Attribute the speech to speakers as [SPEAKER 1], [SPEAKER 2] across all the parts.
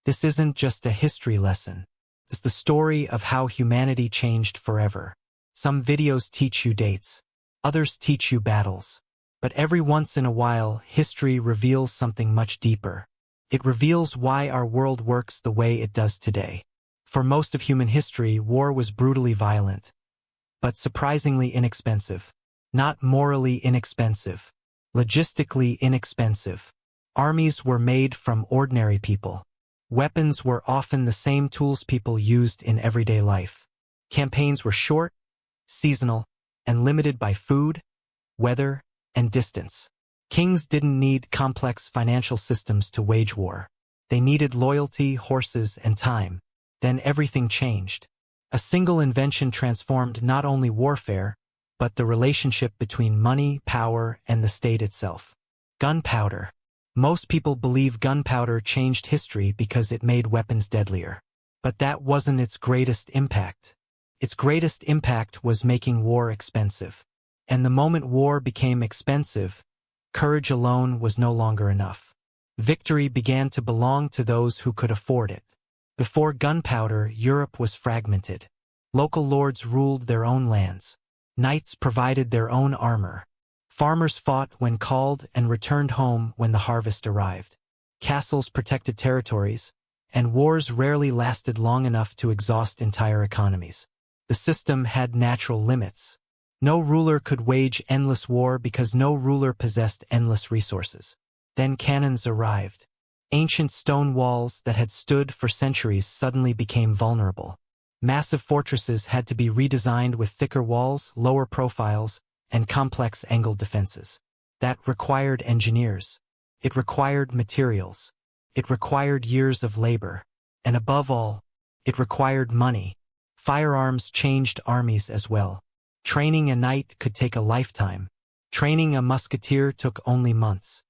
[SPEAKER 1] This isn't just a history lesson. It's the story of how humanity changed forever. Some videos teach you dates. Others teach you battles. But every once in a while, history reveals something much deeper. It reveals why our world works the way it does today. For most of human history, war was brutally violent, but surprisingly inexpensive. Not morally inexpensive. Logistically inexpensive. Armies were made from ordinary people. Weapons were often the same tools people used in everyday life. Campaigns were short, seasonal, and limited by food, weather, and distance. Kings didn't need complex financial systems to wage war. They needed loyalty, horses, and time. Then everything changed. A single invention transformed not only warfare, but the relationship between money, power, and the state itself. Gunpowder. Most people believe gunpowder changed history because it made weapons deadlier. But that wasn't its greatest impact. Its greatest impact was making war expensive. And the moment war became expensive, courage alone was no longer enough. Victory began to belong to those who could afford it. Before gunpowder, Europe was fragmented. Local lords ruled their own lands. Knights provided their own armor. Farmers fought when called and returned home when the harvest arrived. Castles protected territories, and wars rarely lasted long enough to exhaust entire economies. The system had natural limits. No ruler could wage endless war because no ruler possessed endless resources. Then cannons arrived. Ancient stone walls that had stood for centuries suddenly became vulnerable. Massive fortresses had to be redesigned with thicker walls, lower profiles, and complex angled defenses. That required engineers. It required materials. It required years of labor. And above all, it required money. Firearms changed armies as well. Training a knight could take a lifetime. Training a musketeer took only months.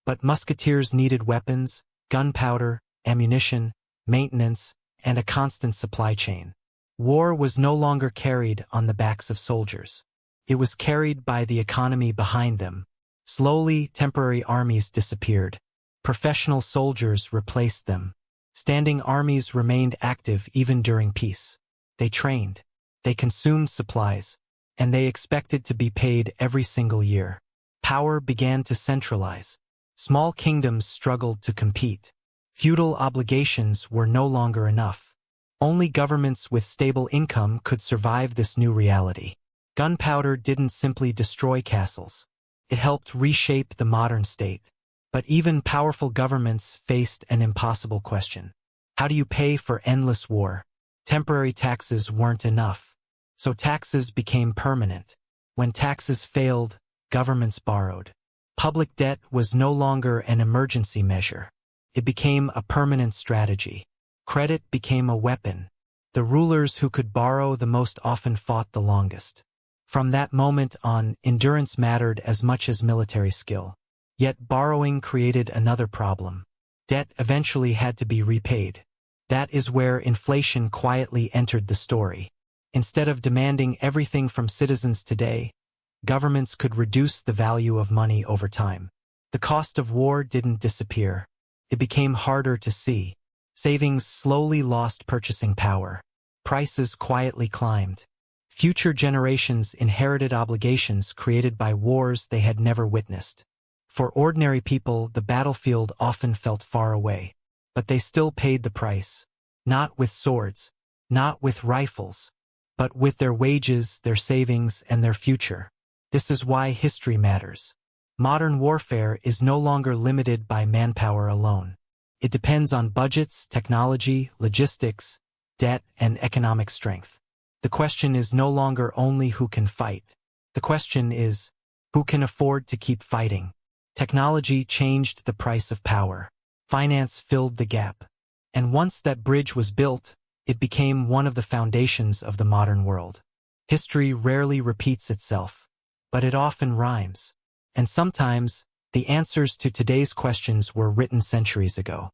[SPEAKER 1] But musketeers needed weapons, gunpowder, ammunition, maintenance, and a constant supply chain. War was no longer carried on the backs of soldiers. It was carried by the economy behind them. Slowly, temporary armies disappeared. Professional soldiers replaced them. Standing armies remained active even during peace. They trained. They consumed supplies. And they expected to be paid every single year. Power began to centralize. Small kingdoms struggled to compete. Feudal obligations were no longer enough. Only governments with stable income could survive this new reality. Gunpowder didn't simply destroy castles. It helped reshape the modern state. But even powerful governments faced an impossible question. How do you pay for endless war? Temporary taxes weren't enough. So taxes became permanent. When taxes failed, governments borrowed. Public debt was no longer an emergency measure. It became a permanent strategy. Credit became a weapon. The rulers who could borrow the most often fought the longest. From that moment on, endurance mattered as much as military skill. Yet borrowing created another problem. Debt eventually had to be repaid. That is where inflation quietly entered the story. Instead of demanding everything from citizens today, governments could reduce the value of money over time. The cost of war didn't disappear. It became harder to see. Savings slowly lost purchasing power. Prices quietly climbed. Future generations inherited obligations created by wars they had never witnessed. For ordinary people, the battlefield often felt far away. But they still paid the price. Not with swords, not with rifles, but with their wages, their savings, and their future. This is why history matters. Modern warfare is no longer limited by manpower alone. It depends on budgets, technology, logistics, debt, and economic strength. The question is no longer only who can fight. The question is, who can afford to keep fighting? Technology changed the price of power. Finance filled the gap. And once that bridge was built, it became one of the foundations of the modern world. History rarely repeats itself, but it often rhymes. And sometimes, the answers to today's questions were written centuries ago.